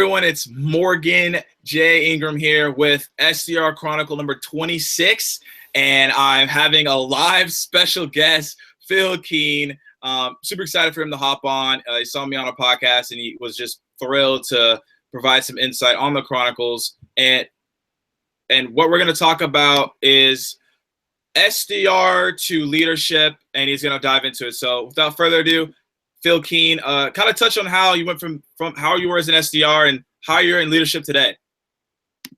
Everyone, it's Morgan J. Ingram here with SDR Chronicle number 26, and I'm having a live special guest, Phill Keene. Super excited for him to hop on. He saw me on a podcast, and he was just thrilled to provide some insight on the Chronicles. And what we're going to talk about is SDR to leadership, and he's going to dive into it. So without further ado, Phill Keene, kind of touch on how you went from how you were as an SDR and how you're in leadership today.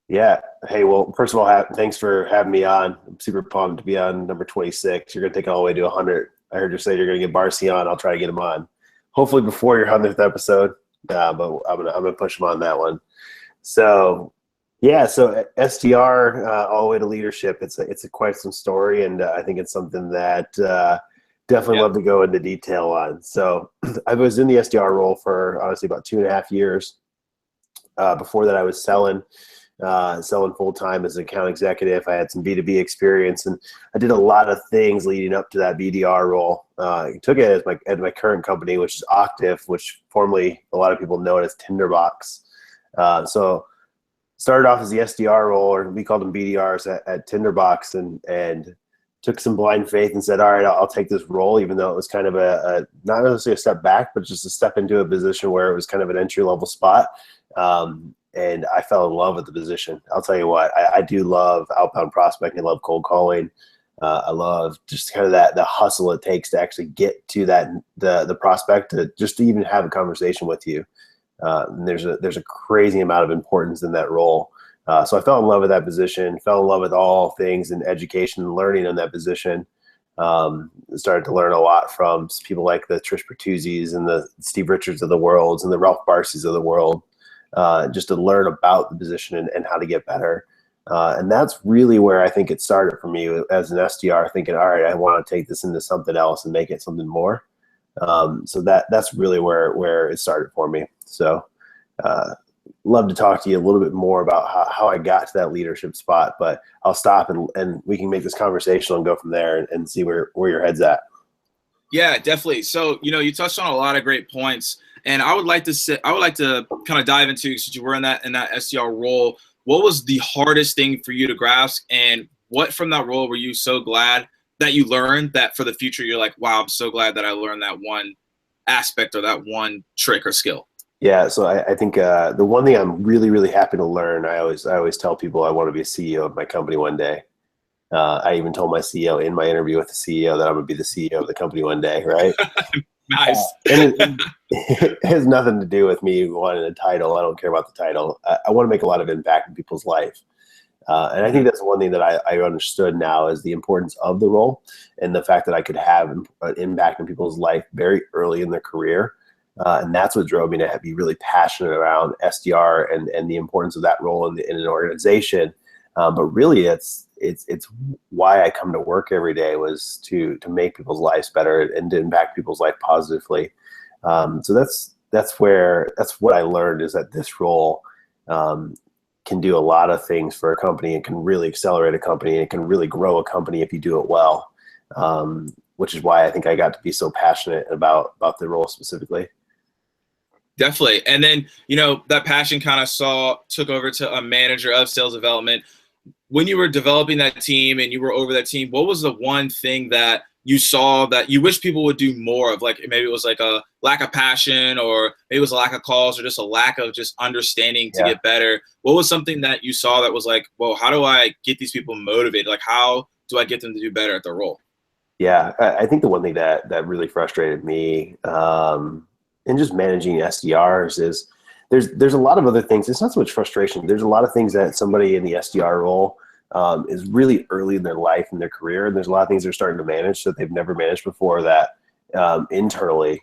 Yeah. Hey, well, first of all, thanks for having me on. I'm super pumped to be on number 26. You're going to take it all the way to 100. I heard you say you're going to get Barcy on. I'll try to get him on. Hopefully before your 100th episode, but I'm gonna push him on that one. So, yeah, so SDR all the way to leadership. It's quite some story, and I think it's something that definitely love to go into detail on. So I was in the SDR role for honestly about 2.5 years. Before that, I was selling full-time as an account executive. I had some B2B experience, and I did a lot of things leading up to that BDR role. I took it at my current company, which is Octave, which formerly a lot of people know it as Tinderbox. So started off as the SDR role, or we called them BDRs at Tinderbox, and took some blind faith and said, all right, I'll take this role, even though it was kind of a not necessarily a step back, but just a step into a position where it was kind of an entry-level spot. And I fell in love with the position. I'll tell you what, I do love outbound prospecting. I love cold calling. I love just kind of the hustle it takes to actually get to the prospect to even have a conversation with you. And there's a crazy amount of importance in that role. So I fell in love with that position, fell in love with all things in education and learning in that position. Started to learn a lot from people like the Trish Bertuzzis and the Steve Richards of the world and the Ralph Barcys of the world, just to learn about the position and how to get better. And that's really where I think it started for me as an SDR, thinking, all right, I want to take this into something else and make it something more. So that's really where it started for me. So, love to talk to you a little bit more about how I got to that leadership spot, but I'll stop and we can make this conversational and go from there and see where your head's at. Yeah, definitely. So, you touched on a lot of great points, and I would like to kind of dive into, since you were in that SDR role, what was the hardest thing for you to grasp, and what from that role were you so glad that you learned that for the future you're like, wow, I'm so glad that I learned that one aspect or that one trick or skill? Yeah, so I think the one thing I'm really, really happy to learn, I always tell people I want to be a CEO of my company one day. I even told my CEO in my interview with the CEO that I'm going to be the CEO of the company one day, right? Nice. And it has nothing to do with me wanting a title. I don't care about the title. I want to make a lot of impact in people's life. And I think that's one thing that I understood now is the importance of the role and the fact that I could have an impact in people's life very early in their career. And that's what drove me to be really passionate around SDR and the importance of that role in an organization. But really, it's why I come to work every day was to make people's lives better and to impact people's life positively. So that's what I learned, is that this role can do a lot of things for a company. It can really accelerate a company, and it can really grow a company if you do it well. Which is why I think I got to be so passionate about the role specifically. Definitely. And then, that passion kind of took over to a manager of sales development. When you were developing that team and you were over that team, what was the one thing that you saw that you wish people would do more of? Like maybe it was like a lack of passion, or maybe it was a lack of calls, or just a lack of just understanding to get better. What was something that you saw that was like, well, how do I get these people motivated? Like, how do I get them to do better at their role? Yeah, I think the one thing that really frustrated me in just managing SDRs is there's a lot of other things. It's not so much frustration. There's a lot of things that somebody in the SDR role is really early in their life and their career. And there's a lot of things they're starting to manage that they've never managed before that internally.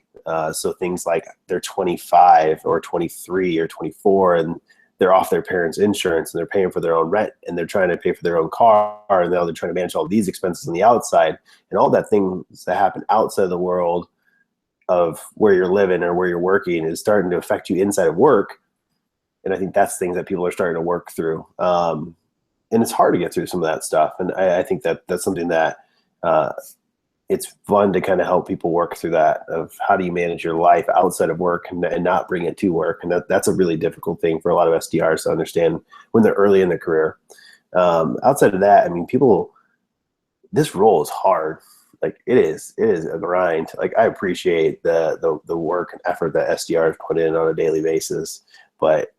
So things like they're 25 or 23 or 24 and they're off their parents' insurance and they're paying for their own rent and they're trying to pay for their own car, and now they're trying to manage all these expenses on the outside, and all that things that happen outside of the world of where you're living or where you're working is starting to affect you inside of work. And I think that's things that people are starting to work through. And it's hard to get through some of that stuff. And I think that that's something that it's fun to kind of help people work through that of how do you manage your life outside of work and not bring it to work. And that's a really difficult thing for a lot of SDRs to understand when they're early in their career. Outside of that, I mean, this role is hard. Like it is a grind. Like I appreciate the work and effort that SDRs put in on a daily basis, but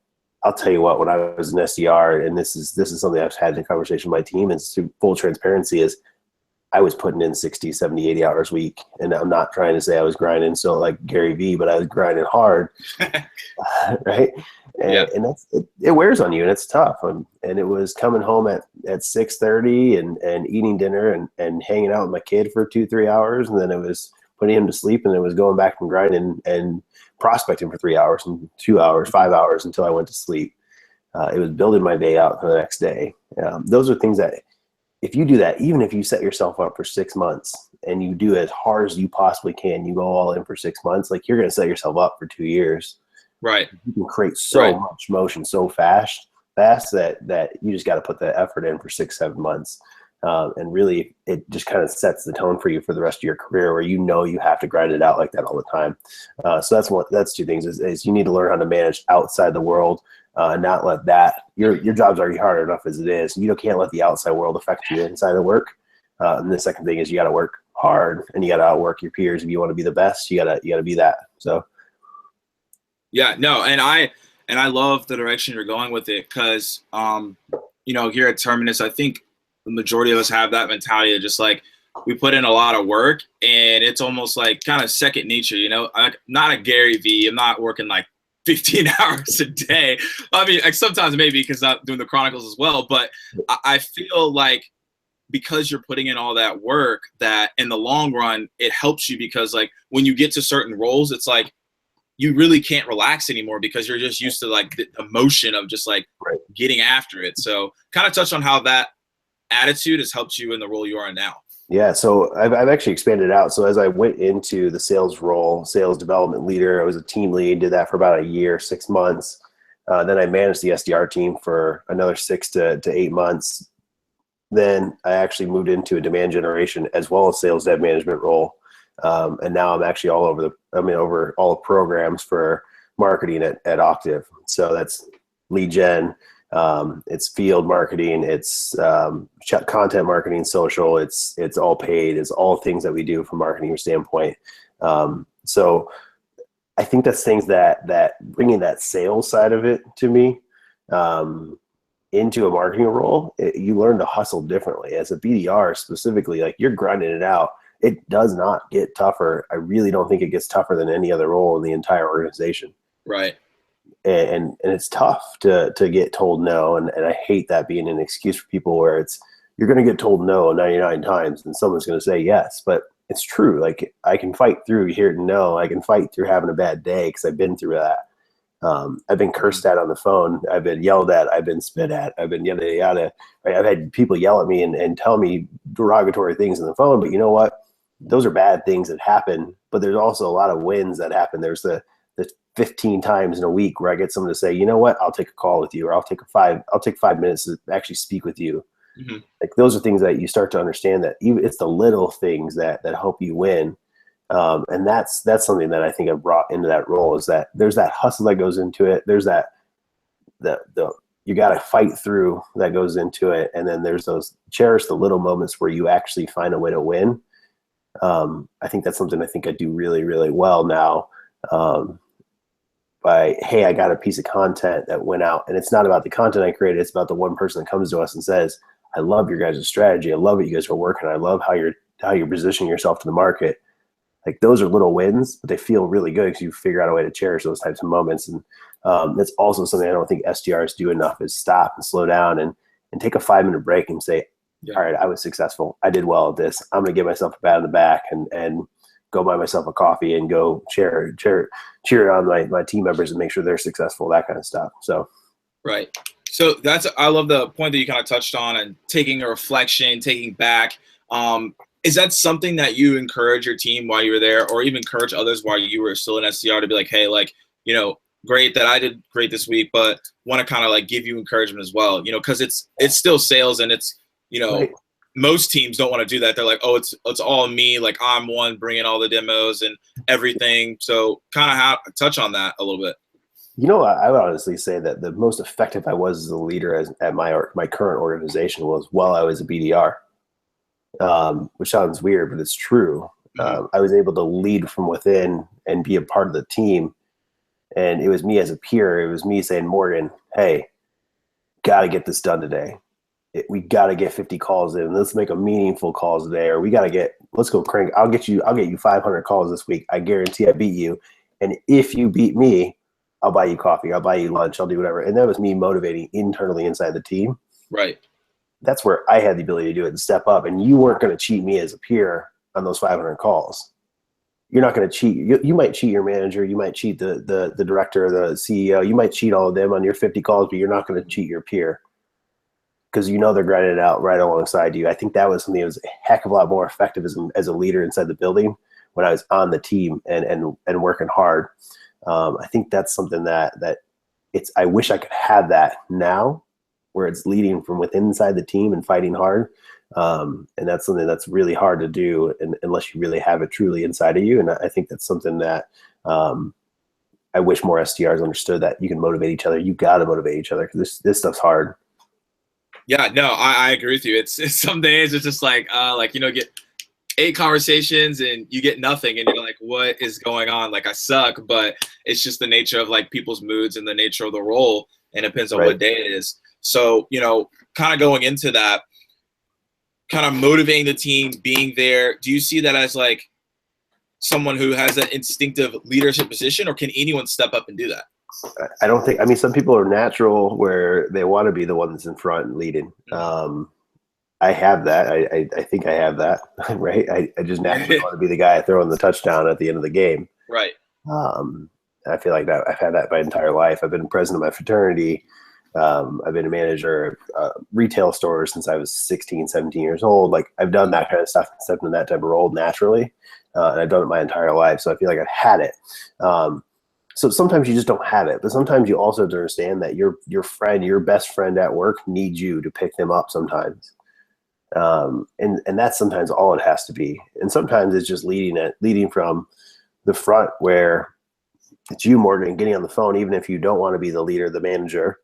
I'll tell you what, when I was an SDR, and this is something I've had in conversation with my team, and full transparency, is I was putting in 60, 70, 80 hours a week. And I'm not trying to say I was grinding so like Gary Vee, but I was grinding hard. Right. And it wears on you, and it's tough. And it was coming home at 6:30 and eating dinner and hanging out with my kid for 2-3 hours. And then it was putting him to sleep, and it was going back and grinding and prospecting for 3 hours and 2 hours, 5 hours until I went to sleep. It was building my day out for the next day. Those are things that, if you do that, even if you set yourself up for 6 months and you do as hard as you possibly can, you go all in for 6 months, like you're going to set yourself up for 2 years. Right. You can create so much motion so fast that you just got to put the effort in for 6-7 months. And really it just kind of sets the tone for you for the rest of your career, where you have to grind it out like that all the time. So that's two things is you need to learn how to manage outside the world. Not let that, your job's already hard enough as it is. You can't let the outside world affect you inside of work. And the second thing is you got to work hard, and you got to outwork your peers. If you want to be the best, you got to be that. So. Yeah, no. And I love the direction you're going with it. 'Cause, here at Terminus, I think the majority of us have that mentality of just like, we put in a lot of work, and it's almost like kind of second nature, I'm not a Gary Vee. I'm not working like 15 hours a day. I mean, like sometimes maybe because I'm doing the Chronicles as well, but I feel like because you're putting in all that work, that in the long run, it helps you, because like when you get to certain roles, it's like you really can't relax anymore because you're just used to like the emotion of just like getting after it. So kind of touch on how that attitude has helped you in the role you are in now. Yeah, so I've actually expanded out. So as I went into the sales role, sales development leader, I was a team lead, did that for about a year, 6 months. Then I managed the SDR team for another 6 to 8 months. Then I actually moved into a demand generation as well as sales dev management role. And now I'm actually over all the programs for marketing at Octave. So that's lead gen, it's field marketing, it's content marketing, social, it's all paid, it's all things that we do from a marketing standpoint. So I think that's things that bringing that sales side of it to me into a marketing role, you learn to hustle differently. As a BDR specifically, like you're grinding it out. It does not get tougher. I really don't think it gets tougher than any other role in the entire organization. Right. And it's tough to get told no. And I hate that being an excuse for people, where you're going to get told no 99 times and someone's going to say yes. But it's true. Like I can fight through hearing no. I can fight through having a bad day because I've been through that. I've been cursed at on the phone. I've been yelled at. I've been spit at. I've been yada, yada. Right? I've had people yell at me and tell me derogatory things on the phone. But you know what? Those are bad things that happen. But there's also a lot of wins that happen. There's the 15 times in a week where I get someone to say, you know what? I'll take a call with you, or I'll take 5 minutes to actually speak with you. Mm-hmm. Like those are things that you start to understand, that even it's the little things that help you win. And that's something that I think I've brought into that role, is that there's that hustle that goes into it. There's that you got to fight through that goes into it. And then there's those cherish the little moments where you actually find a way to win. I think that's something I think I do really, really well now. Hey, I got a piece of content that went out, and it's not about the content I created. It's about the one person that comes to us and says, I love your guys' strategy. I love what you guys are working. I love how you're positioning yourself to the market. Like those are little wins, but they feel really good because you figure out a way to cherish those types of moments. And that's also something I don't think SDRs do enough, is stop and slow down and take a 5-minute break and say, all right, I was successful. I did well at this. I'm going to give myself a pat on the back and go buy myself a coffee and go cheer on my team members and make sure they're successful, that kind of stuff. So, right. So I love the point that you kind of touched on, and taking a reflection, taking back. Is that something that you encourage your team while you were there, or even encourage others while you were still an SDR to be like, hey, like, great that I did great this week, but want to kind of like give you encouragement as well, because it's still sales, and it's, right. most teams don't want to do that. They're like, oh, it's all me. Like I'm one bringing all the demos and everything. So kind of touch on that a little bit. You know, I would honestly say that the most effective I was as a leader at my current organization was while I was a BDR, which sounds weird, but it's true. I was able to lead from within and be a part of the team. And it was me as a peer. It was me saying, Morgan, hey, got to get this done today. We got to get 50 calls in. Let's make a meaningful calls today. Or let's go crank. I'll get you 500 calls this week. I guarantee I beat you. And if you beat me, I'll buy you coffee. I'll buy you lunch. I'll do whatever. And that was me motivating internally inside the team. Right. That's where I had the ability to do it and step up. And you weren't going to cheat me as a peer on those 500 calls. You're not going to cheat. You might cheat your manager. You might cheat the director or the CEO. You might cheat all of them on your 50 calls, but you're not going to cheat your peer because you know they're grinding it out right alongside you. I think that was something that was a heck of a lot more effective as a leader inside the building when I was on the team and working hard. I think that's something that I wish I could have that now, where it's leading from within inside the team and fighting hard. And that's something that's really hard to do unless you really have it truly inside of you. And I think that's something that I wish more SDRs understood, that you can motivate each other. You got to motivate each other because this stuff's hard. Yeah, no, I agree with you. It's some days it's just like get 8 conversations and you get nothing and you're like, what is going on? Like I suck, but it's just the nature of like people's moods and the nature of the role, and it depends on what day it is. So, kind of going into that, kind of motivating the team, being there, do you see that as like someone who has that instinctive leadership position, or can anyone step up and do that? I don't think, some people are natural where they want to be the one that's in front and leading. I have that. I think I have that, right? I just naturally want to be the guy throwing the touchdown at the end of the game. Right. I feel like that I've had that my entire life. I've been president of my fraternity. I've been a manager of retail stores since I was 16, 17 years old. Like I've done that kind of stuff, stepped in that type of role naturally. And I've done it my entire life. So I feel like I've had it. So sometimes you just don't have it, but sometimes you also have to understand that your friend, your best friend at work needs you to pick them up sometimes. And that's sometimes all it has to be. And sometimes it's just leading from the front, where it's you, Morgan, getting on the phone, even if you don't want to be the leader, the manager.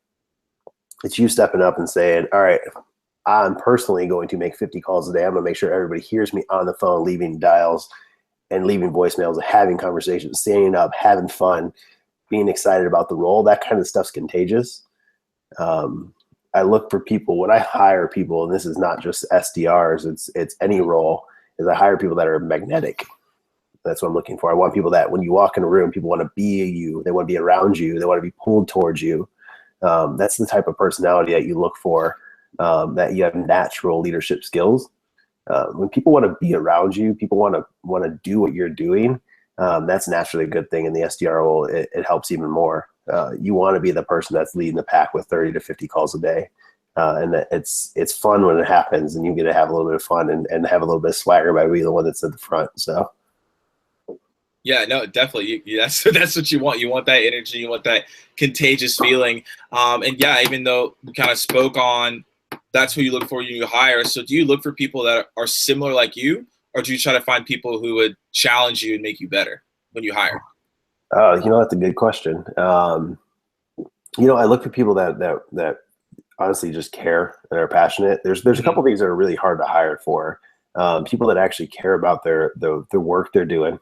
It's you stepping up and saying, all right, I'm personally going to make 50 calls a day. I'm going to make sure everybody hears me on the phone, leaving dials and leaving voicemails, having conversations, standing up, having fun, being excited about the role. That kind of stuff's contagious. I look for people when I hire people, and this is not just SDRs, it's any role, is I hire people that are magnetic. That's what I'm looking for. I want people that when you walk in a room, people want to be you. They want to be around you. They want to be pulled towards you. That's the type of personality that you look for, that you have natural leadership skills. When people want to be around you, people want to do what you're doing. That's naturally a good thing in the SDR role. It helps even more. You want to be the person that's leading the pack with 30 to 50 calls a day. And that it's fun when it happens, and you get to have a little bit of fun and have a little bit of swagger by being the one that's at the front. So. Yeah, no, definitely. That's what you want. You want that energy. You want that contagious feeling. And yeah, even though we kind of spoke on that's who you look for when you hire. So do you look for people that are similar like you, or do you try to find people who would challenge you and make you better when you hire? That's a good question. I look for people that honestly just care and are passionate. There's a couple things that are really hard to hire for. People that actually care about the work they're doing.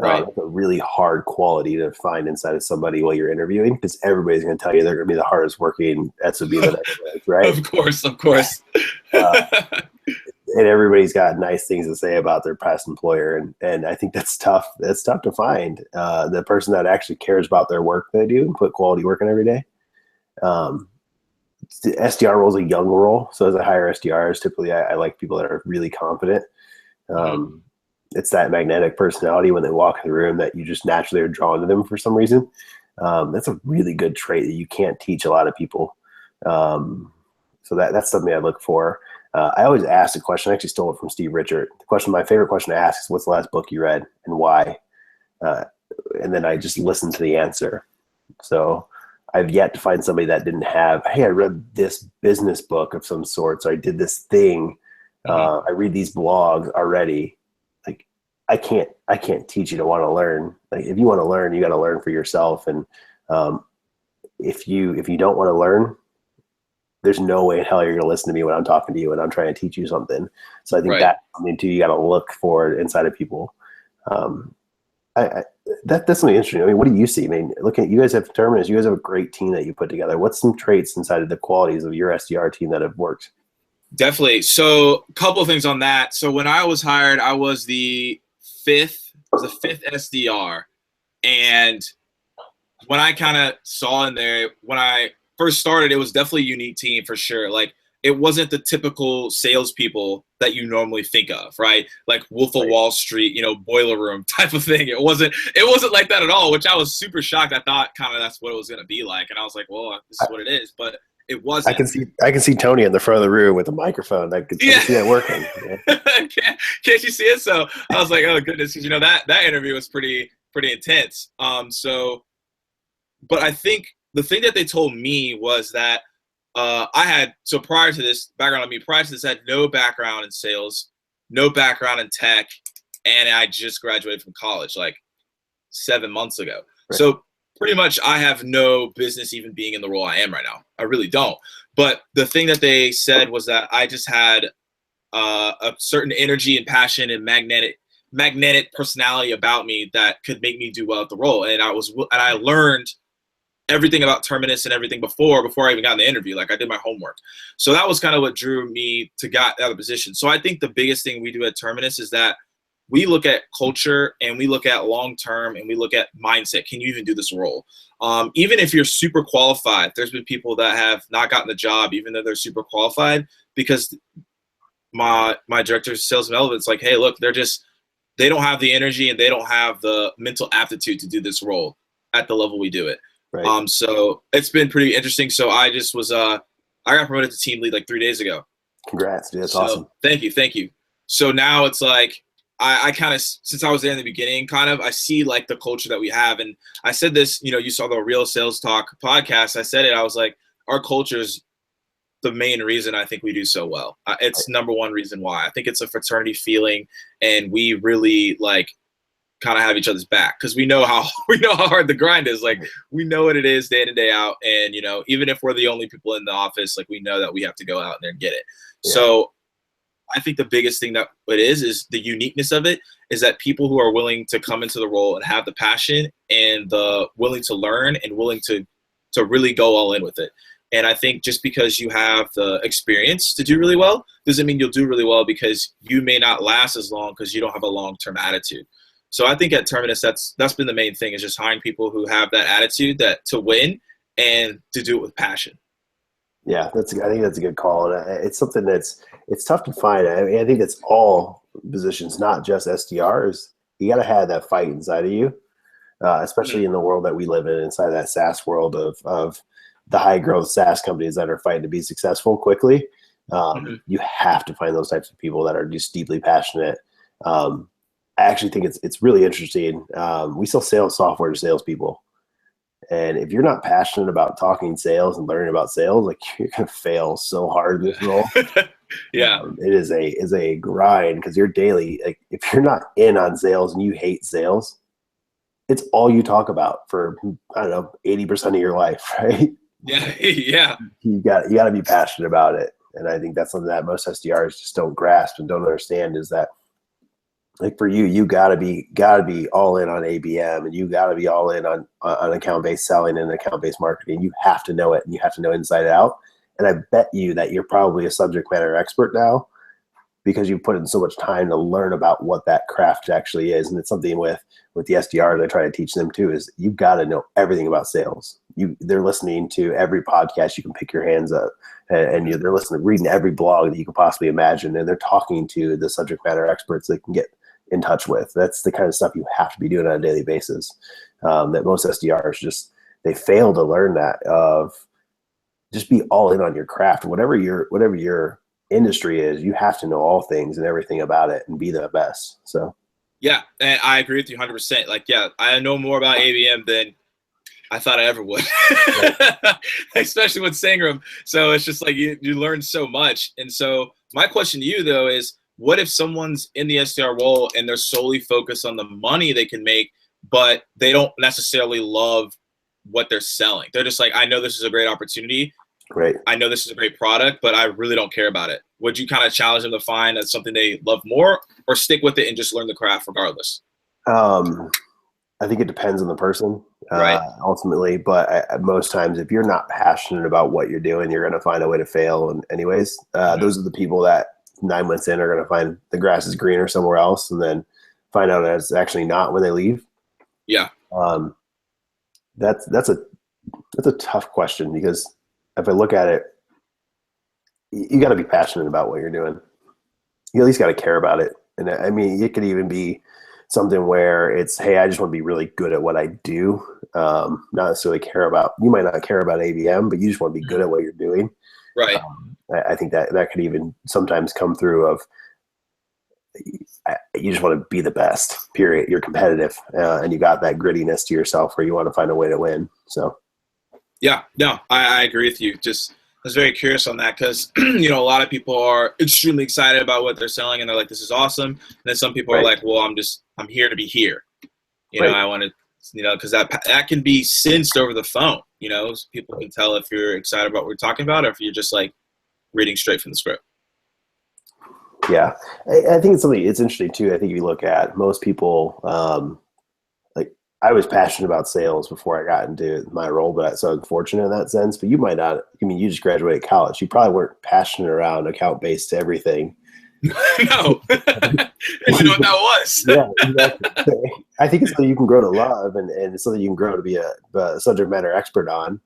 Right. That's a really hard quality to find inside of somebody while you're interviewing, because everybody's going to tell you they're going to be the hardest working SOB that is, right? Of course. And everybody's got nice things to say about their past employer, and I think that's tough. That's tough to find. The person that actually cares about their work they do and put quality work in every day. The SDR role is a young role, so as I hire SDRs, typically I like people that are really confident. It's that magnetic personality when they walk in the room that you just naturally are drawn to them for some reason. That's a really good trait that you can't teach a lot of people. So that's something I look for. I always ask a question. I actually stole it from Steve Richard. My favorite question to ask is, what's the last book you read and why? And then I just listen to the answer. So I've yet to find somebody that didn't have, hey, I read this business book of some sort, so I did this thing I read these blogs already. Like I can't teach you to want to learn. Like if you want to learn, you got to learn for yourself. And if you don't want to learn, there's no way in hell you're going to listen to me when I'm talking to you and I'm trying to teach you something. So I think that's something too, you got to look for inside of people. That's something interesting. I mean, what do you see? I mean, looking at you guys have Terminus, you guys have a great team that you put together. What's some traits inside of the qualities of your SDR team that have worked? Definitely. So a couple of things on that. So when I was hired, I was the fifth SDR. And when I kind of saw in there, when I first started, it was definitely a unique team for sure. Like it wasn't the typical salespeople that you normally think of, right? Like Wolf of Wall Street, you know, boiler room type of thing. It wasn't like that at all, which I was super shocked. I thought kind of that's what it was going to be like. And I was like, well, this is what it is. But it wasn't. I can see Tony in the front of the room with a microphone. I can see that working. Yeah. Can't you see it? So I was like, oh goodness, you know, that interview was pretty intense. But I think the thing that they told me was that prior to this, I had no background in sales, no background in tech, and I just graduated from college like 7 months ago. Right. So pretty much I have no business even being in the role I am right now. I really don't. But the thing that they said was that I just had a certain energy and passion and magnetic personality about me that could make me do well at the role. And I learned everything about Terminus and everything before I even got in the interview. Like I did my homework. So that was kind of what drew me to get out of the position. So I think the biggest thing we do at Terminus is that we look at culture and we look at long-term and we look at mindset. Can you even do this role? Even if you're super qualified, there's been people that have not gotten the job, even though they're super qualified, because my director of sales and development is like, hey, look, they don't have the energy and they don't have the mental aptitude to do this role at the level we do it. Right. So it's been pretty interesting. So I just was, I got promoted to team lead like 3 days ago. Congrats, dude. That's awesome. Thank you. So now it's like, I kind of, since I was there in the beginning, I see like the culture that we have. And I said this, you know, you saw the Real Sales Talk podcast. I said it, I was like, our culture is the main reason I think we do so well. It's number one reason why. I think it's a fraternity feeling, and we really like kind of have each other's back because we know how hard the grind is. Like we know what it is day in and day out, and you know, even if we're the only people in the office, like we know that we have to go out there and get it. Yeah. So I think the biggest thing that it is the uniqueness of it is that people who are willing to come into the role and have the passion and the willing to learn and willing to really go all in with it. And I think just because you have the experience to do really well doesn't mean you'll do really well, because you may not last as long because you don't have a long-term attitude. So I think at Terminus, that's been the main thing, is just hiring people who have that attitude to win and to do it with passion. Yeah, I think that's a good call. And it's something it's tough to find. I mean, I think it's all positions, not just SDRs. You got to have that fight inside of you, especially in the world that we live in, inside that SaaS world of the high growth SaaS companies that are fighting to be successful quickly. You have to find those types of people that are just deeply passionate. I actually think it's really interesting. We sell sales software to salespeople. And if you're not passionate about talking sales and learning about sales, like you're going to fail so hard in this role. Yeah. It is a grind, because you're daily, like if you're not in on sales and you hate sales, it's all you talk about for, I don't know, 80% of your life, right? Yeah. Yeah. You got to be passionate about it. And I think that's something that most SDRs just don't grasp and don't understand, is that, like for you gotta be all in on ABM, and you gotta be all in on account-based selling and account-based marketing. You have to know it, and you have to know inside out. And I bet you that you're probably a subject matter expert now, because you've put in so much time to learn about what that craft actually is. And it's something with the SDRs I try to teach them too, is you've got to know everything about sales. They're listening to every podcast you can pick your hands up, and they're reading every blog that you could possibly imagine, and they're talking to the subject matter experts they can get in touch with. That's the kind of stuff you have to be doing on a daily basis. That most SDRs they fail to learn that, of just be all in on your craft. Whatever your industry is, you have to know all things and everything about it and be the best. So yeah, and I agree with you 100%. Like, yeah, I know more about ABM than I thought I ever would, especially with Sangram. So it's just like you learn so much. And so My question to you though is, what if someone's in the SDR role and they're solely focused on the money they can make, but they don't necessarily love what they're selling? They're just like, I know this is a great opportunity. Right. I know this is a great product, but I really don't care about it. Would you kind of challenge them to find that's something they love more, or stick with it and just learn the craft regardless? I think it depends on the person, Right. ultimately. But most times, if you're not passionate about what you're doing, you're going to find a way to fail. And anyways, those are the people that 9 months in are going to find the grass is greener somewhere else, and then find out that it's actually not when they leave. Yeah. That's a tough question, because if I look at it, you got to be passionate about what you're doing. You at least got to care about it. And I mean, it could even be something where it's, hey, I just want to be really good at what I do. Not necessarily care about, you might not care about ABM, but you just want to be good at what you're doing. Right. I think that could even sometimes come through of, you just want to be the best, period. You're competitive, and you got that grittiness to yourself where you want to find a way to win. So. Yeah, no, I agree with you. Just, I was very curious on that because, a lot of people are extremely excited about what they're selling and they're like, this is awesome. And then some people are like, well, I'm here to be here. I want to, because that can be sensed over the phone. People can tell if you're excited about what we're talking about, or if you're just like reading straight from the script. Yeah, I think it's interesting too. I think if you look at most people, like I was passionate about sales before I got into my role, but so unfortunate in that sense. But you might not. I mean, you just graduated college. You probably weren't passionate around account based everything. No, and you know what that was. Yeah, exactly. I think it's so you can grow to love, and so that you can grow to be a subject matter expert on.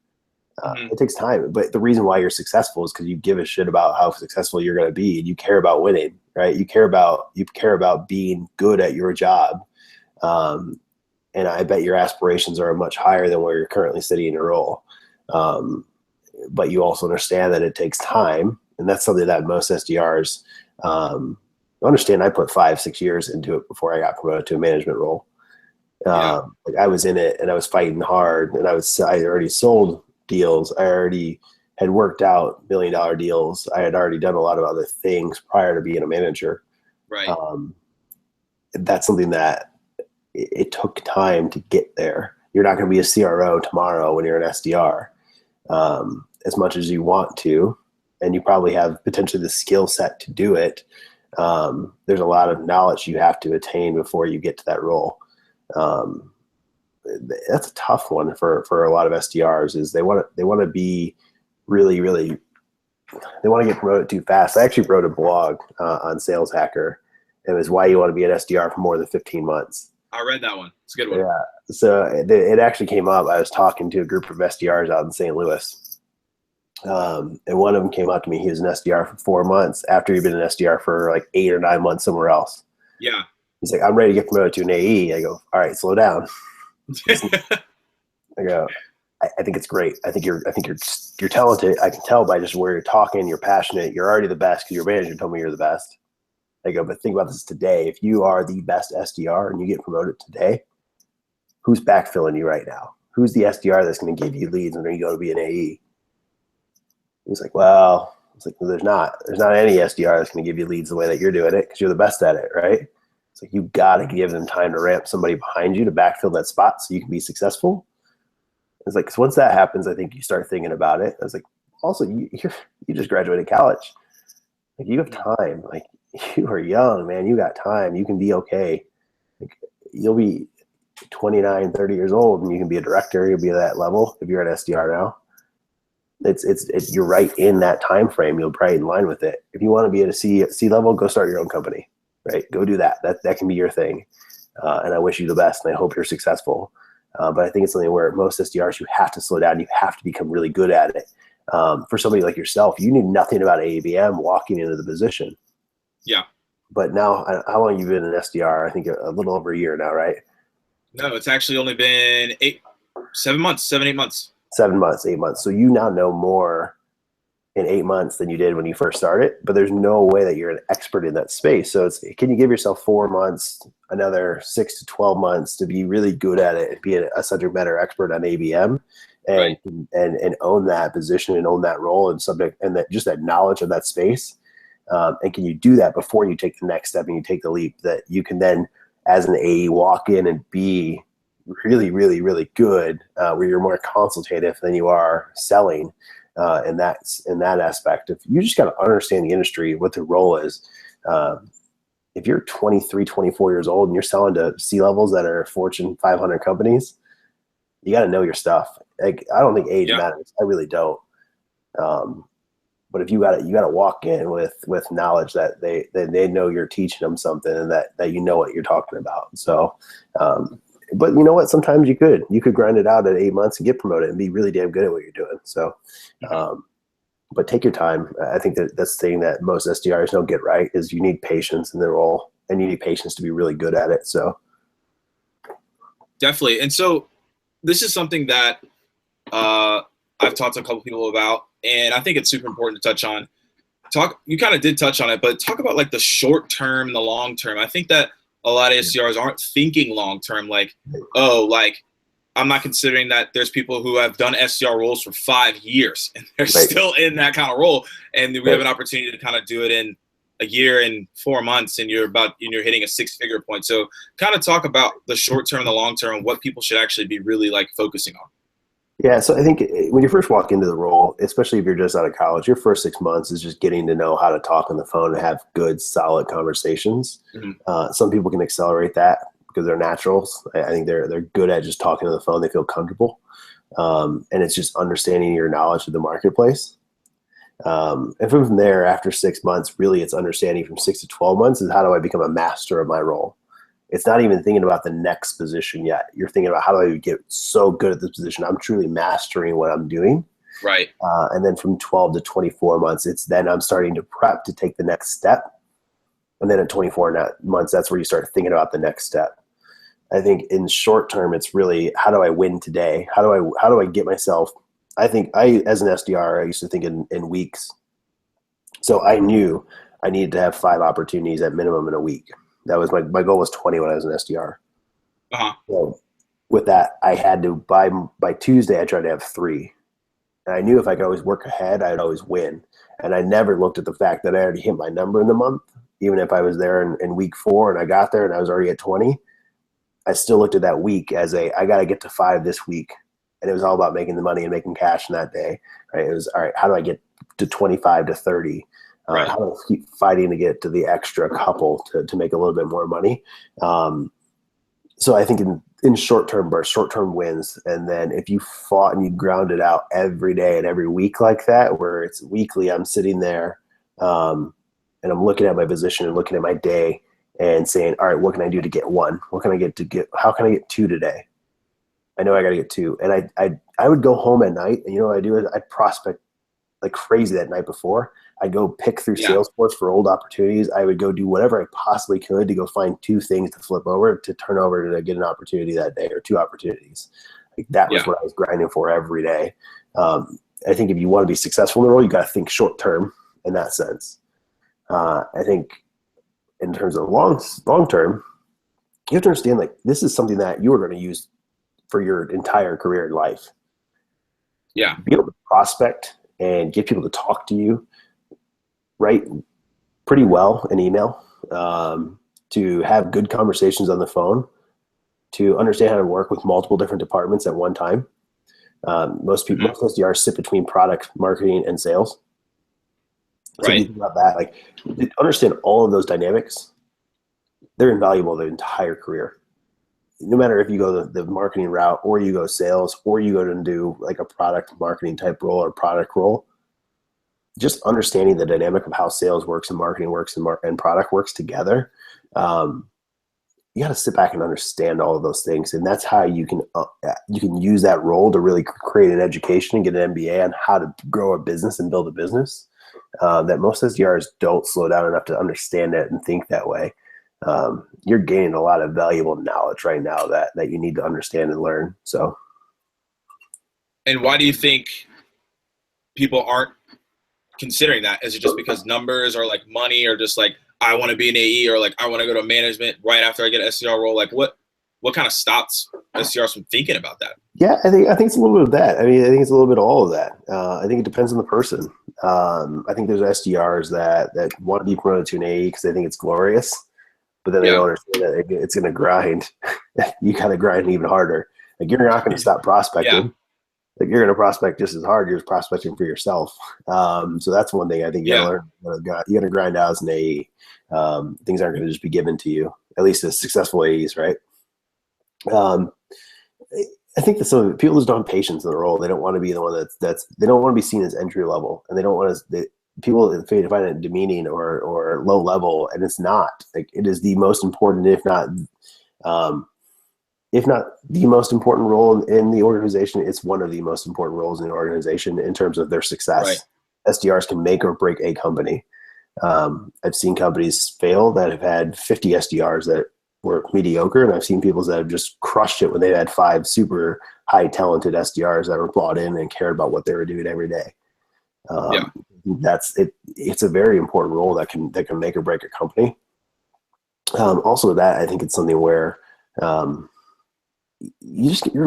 It takes time, but the reason why you're successful is because you give a shit about how successful you're going to be, and you care about winning, right? You care about being good at your job, and I bet your aspirations are much higher than where you're currently sitting in your role. But you also understand that it takes time, and that's something that most SDRs understand. I put 5-6 years into it before I got promoted to a management role. Like I was in it, and I was fighting hard, and I already sold deals. I already had worked out $1 million deals. I had already done a lot of other things prior to being a manager. Right. That's something that it took time to get there. You're not going to be a CRO tomorrow when you're an SDR, as much as you want to, and you probably have potentially the skill set to do it. There's a lot of knowledge you have to attain before you get to that role. That's a tough one for a lot of SDRs. Is they want to be really, really, they want to get promoted too fast. I actually wrote a blog on Sales Hacker. It was why you want to be an SDR for more than 15 months. I read that one. It's a good one. Yeah. So it actually came up. I was talking to a group of SDRs out in St. Louis. And one of them came up to me. He was an SDR for 4 months after he'd been an SDR for like 8 or 9 months somewhere else. Yeah. He's like, I'm ready to get promoted to an AE. I go, all right, slow down. I go, I think it's great. I think you're talented. I can tell by just where you're talking. You're passionate. You're already the best because your manager told me you're the best. I go, but think about this today. If you are the best SDR and you get promoted today, who's backfilling you right now? Who's the SDR that's going to give you leads when you go to be an AE? He's like, well, it's like, there's not any SDR that's going to give you leads the way that you're doing it because you're the best at it, right? It's like, you got to give them time to ramp somebody behind you to backfill that spot so you can be successful. It's like, 'cause once that happens, I think you start thinking about it. I was like, also, you just graduated college. Like, you have time. Like, you are young, man. You got time. You can be okay. Like, you'll be 29, 30 years old, and you can be a director. You'll be at that level if you're an SDR now. It's you're right in that time frame. You'll probably in line with it. If you want to be at a C level, go start your own company. Right? Go do that. That can be your thing. And I wish you the best, and I hope you're successful. But I think it's something where most SDRs, you have to slow down. You have to become really good at it. For somebody like yourself, you knew nothing about ABM walking into the position. Yeah. But now, how long have you been an SDR? I think a little over a year now, right? No, it's actually only been 7 months, 8 months. 7 months, 8 months. So you now know more in 8 months than you did when you first started, but there's no way that you're an expert in that space. So can you give yourself 4 months, another 6 to 12 months to be really good at it and be a subject matter expert on ABM and, right. and own that position and own that role and subject and that just that knowledge of that space. And can you do that before you take the next step and you take the leap, that you can then, as an AE, walk in and be really, really, really good, where you're more consultative than you are selling. And that's in that aspect. If you just got to understand the industry, what the role is. If you're 23, 24 years old and you're selling to C-levels that are Fortune 500 companies, you got to know your stuff. Like, I don't think age matters. I really don't. But if you got to walk in with knowledge that they know you're teaching them something, and that you know what you're talking about. So, but you know what? Sometimes you could grind it out at 8 months and get promoted and be really damn good at what you're doing. So, but take your time. I think that's the thing that most SDRs don't get right, is you need patience in the role, and you need patience to be really good at it. So, definitely. And so, this is something that I've talked to a couple people about, and I think it's super important to touch on. You kind of did touch on it, but talk about like the short term and the long term. I think that a lot of SDRs aren't thinking long term, like, oh, like, I'm not considering that there's people who have done SDR roles for 5 years and they're still in that kind of role, and we have an opportunity to kind of do it in a year and 4 months, and you're hitting a 6-figure point. So kind of talk about the short term and the long term, and what people should actually be really like focusing on. Yeah, so I think when you first walk into the role, especially if you're just out of college, your first 6 months is just getting to know how to talk on the phone and have good, solid conversations. Some people can accelerate that because they're naturals. I think they're good at just talking on the phone. They feel comfortable. And it's just understanding your knowledge of the marketplace. And from there, after 6 months, really it's understanding from 6 to 12 months is, how do I become a master of my role? It's not even thinking about the next position yet. You're thinking about, how do I get so good at this position? I'm truly mastering what I'm doing. Right. And then from 12 to 24 months, it's then I'm starting to prep to take the next step. And then at 24 months, that's where you start thinking about the next step. I think in short term, it's really, how do I win today? How do I get myself? I think as an SDR, I used to think in weeks. So I knew I needed to have 5 opportunities at minimum in a week. That was my goal was 20 when I was an SDR. So with that, I had to, by Tuesday, I tried to have 3. And I knew if I could always work ahead, I'd always win. And I never looked at the fact that I already hit my number in the month. Even if I was there in week 4 and I got there and I was already at 20, I still looked at that week as I got to get to 5 this week. And it was all about making the money and making cash in that day. Right? It was, all right, how do I get to 25 to 30? How do I keep fighting to get to the extra couple to make a little bit more money? So I think in short-term bursts, short-term wins, and then if you fought and you ground it out every day and every week like that, where it's weekly, I'm sitting there and I'm looking at my position and looking at my day and saying, all right, what can I do to get 1? What can I how can I get 2 today? I know I got to get 2. And I would go home at night, and you know what I do is I'd prospect like crazy that night before. I'd go pick through Salesforce for old opportunities. I would go do whatever I possibly could to go find 2 things to flip over, to turn over, to get an opportunity that day, or 2 opportunities. Like, that was what I was grinding for every day. I think if you want to be successful in the role, you got to think short term in that sense. I think in terms of long term, you have to understand, like, this is something that you are going to use for your entire career in life. Yeah. Be able to prospect and get people to talk to you, write pretty well in email, to have good conversations on the phone, to understand how to work with multiple different departments at one time. Most SDRs sit between product, marketing, and sales. So if you think about that, like, understand all of those dynamics, they're invaluable their entire career. No matter if you go the marketing route, or you go sales, or you go to do like a product marketing type role or product role, just understanding the dynamic of how sales works and marketing works and product works together. You got to sit back and understand all of those things. And that's how you can use that role to really create an education and get an MBA on how to grow a business and build a business, that most SDRs don't slow down enough to understand it and think that way. You're gaining a lot of valuable knowledge right now that you need to understand and learn. So, and why do you think people aren't considering that? Is it just because numbers, or like money, or just like, I want to be an AE, or like, I want to go to management right after I get an SDR role? Like, what what kind of stops SDRs from thinking about that? Yeah, I think it's a little bit of that. I mean, I think it's a little bit of all of that. I think it depends on the person. I think there's SDRs that want to be promoted to an AE because they think it's glorious, but then they don't understand that it's going to grind. You got to grind even harder. Like, you're not going to stop prospecting. Like, you're going to prospect just as hard. You're just prospecting for yourself. So that's one thing I think you got to learn. You got to grind out as an AE. Things aren't going to just be given to you. At least as successful AEs, right? I think that some people just don't have patience in the role. They don't want to be the one they don't want to be seen as entry level, and they don't want to. People find it demeaning or low level, and it's not. Like, it is the most important, if not the most important role in the organization. It's one of the most important roles in the organization in terms of their success. Right. SDRs can make or break a company. I've seen companies fail that have had 50 SDRs that were mediocre, and I've seen people that have just crushed it when they had 5 super high talented SDRs that were bought in and cared about what they were doing every day. That's it. It's a very important role that can make or break a company. Also with that, I think it's something where you're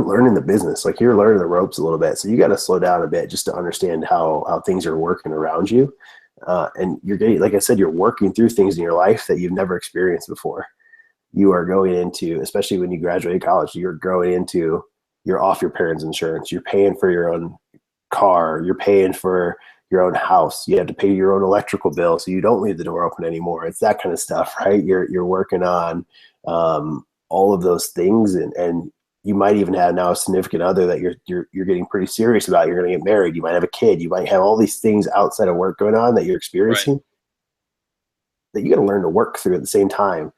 learning the business, like, you're learning the ropes a little bit. So you got to slow down a bit just to understand how things are working around you. And you're getting, like I said, you're working through things in your life that you've never experienced before. You are going into, especially when you graduate college, you're off your parents' insurance. You're paying for your own car. You're paying for your own house. You have to pay your own electrical bill, so you don't leave the door open anymore. It's that kind of stuff, right? You're working on all of those things, and you might even have now a significant other that you're getting pretty serious about. You're going to get married. You might have a kid. You might have all these things outside of work going on that you're experiencing that you got to learn to work through at the same time.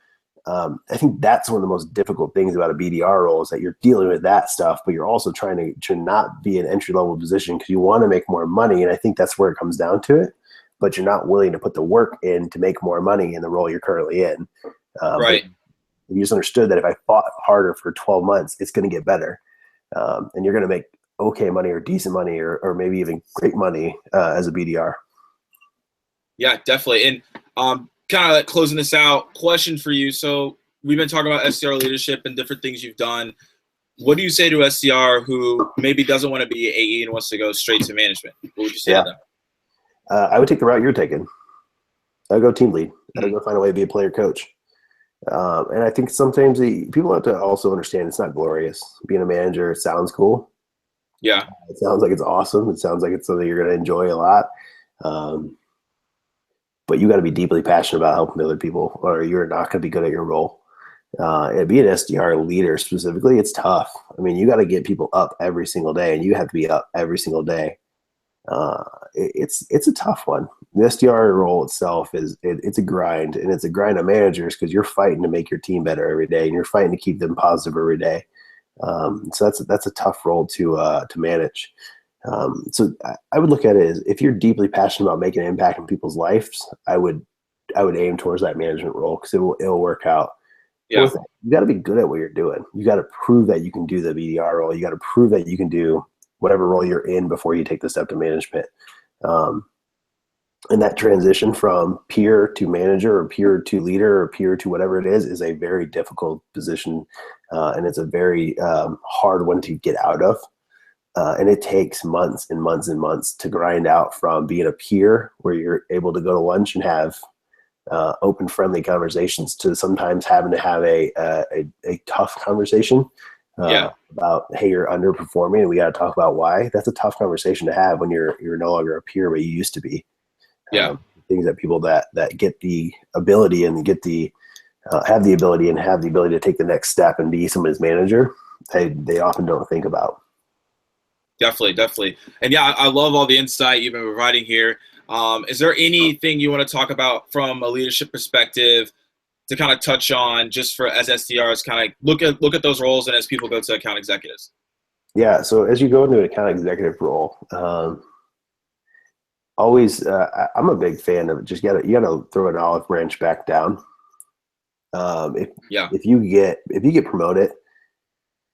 I think that's one of the most difficult things about a BDR role, is that you're dealing with that stuff, but you're also trying to not be an entry-level position because you want to make more money. And I think that's where it comes down to it, but you're not willing to put the work in to make more money in the role you're currently in. Right. You just understood that if I fought harder for 12 months, it's going to get better. And you're going to make okay money or decent money or maybe even great money as a BDR. Yeah, definitely. And kind of closing this out, question for you. So we've been talking about SDR leadership and different things you've done. What do you say to SDR who maybe doesn't want to be AE and wants to go straight to management? What would you say to them? I would take the route you're taking. I'd go team lead. I'd go find a way to be a player coach. And I think sometimes people have to also understand it's not glorious. Being a manager, it sounds cool. Yeah. It sounds like it's awesome. It sounds like it's something you're going to enjoy a lot. But you got to be deeply passionate about helping other people, or you're not going to be good at your role. And being an SDR leader specifically, it's tough. I mean, you got to get people up every single day, and you have to be up every single day. It's a tough one. The SDR role itself it's a grind, and it's a grind of managers because you're fighting to make your team better every day, and you're fighting to keep them positive every day. So that's a tough role to manage. So I would look at it as, if you're deeply passionate about making an impact in people's lives, I would aim towards that management role because it'll work out. Yeah. You got to be good at what you're doing. You got to prove that you can do the BDR role. You got to prove that you can do whatever role you're in before you take the step to management. And that transition from peer to manager or peer to leader or peer to whatever it is a very difficult position. And it's a very hard one to get out of. And it takes months and months and months to grind out from being a peer where you're able to go to lunch and have open, friendly conversations to sometimes having to have a tough conversation about, hey, you're underperforming and we got to talk about why. That's a tough conversation to have when you're no longer a peer, but you used to be. Things that people that get the ability and get the have the ability to take the next step and be someone's manager, they often don't think about. Definitely. And yeah, I love all the insight you've been providing here. Is there anything you want to talk about from a leadership perspective to kind of touch on just for as SDRs, kind of look at those roles and as people go to account executives? Yeah. So as you go into an account executive role, always, I'm a big fan of just you gotta throw an olive branch back down. If you get promoted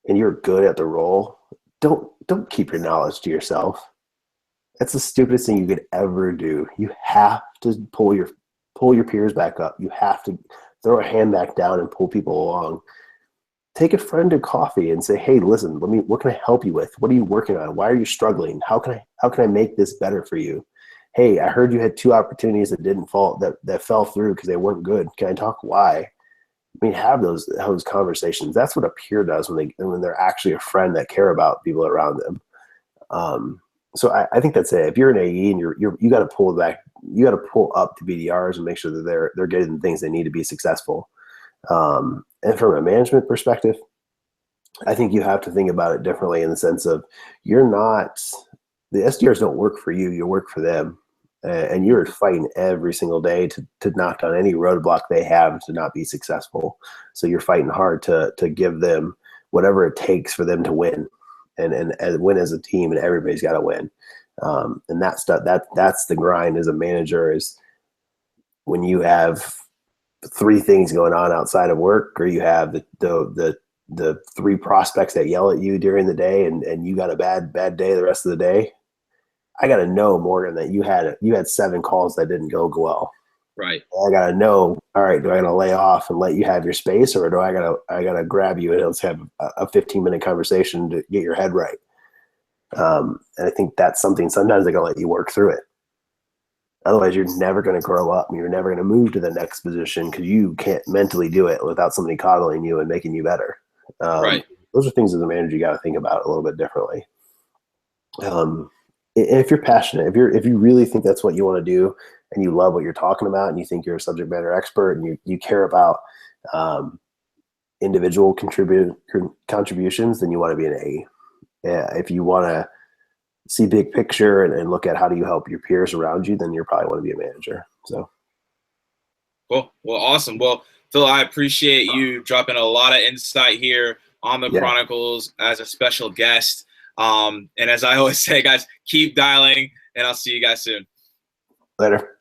and you're good at the role, don't keep your knowledge to yourself. That's the stupidest thing you could ever do. You have to pull your peers back up. You have to throw a hand back down and pull people along. take a friend to coffee and say, hey, listen, what can I help you with? What are you working on? Why are you struggling? How can I make this better for you? Hey, I heard you had 2 opportunities that fell through because they weren't good. Can I talk why? I mean, have those conversations. That's what a peer does when they're actually a friend that care about people around them. So I think that's it. If you're an AE and you got to pull back, you got to pull up the BDRs and make sure that they're getting the things they need to be successful. And from a management perspective, I think you have to think about it differently in the sense of the SDRs don't work for you, you work for them. And you're fighting every single day to knock down any roadblock they have to not be successful. So you're fighting hard to give them whatever it takes for them to win and win as a team, and everybody's got to win. And that's the grind as a manager, is when you have 3 things going on outside of work, or you have the 3 prospects that yell at you during the day, and you got a bad day the rest of the day. I got to know, Morgan, that you had 7 calls that didn't go well. Right. I got to know, all right, do I got to lay off and let you have your space, or do I got to grab you and let's have a 15-minute conversation to get your head right? And I think that's something sometimes they got to let you work through it. Otherwise, you're never going to grow up and you're never going to move to the next position because you can't mentally do it without somebody coddling you and making you better. Right. Those are things as a manager you got to think about a little bit differently. If you're passionate, if you really think that's what you want to do and you love what you're talking about and you think you're a subject matter expert and you care about individual contributions, then you want to be an AE. If you want to see big picture and look at how do you help your peers around you, then you probably want to be a manager. So cool. Well, awesome. Well, Phill, I appreciate you dropping a lot of insight here on the Chronicles as a special guest. And as I always say, guys, keep dialing, and I'll see you guys soon. Later.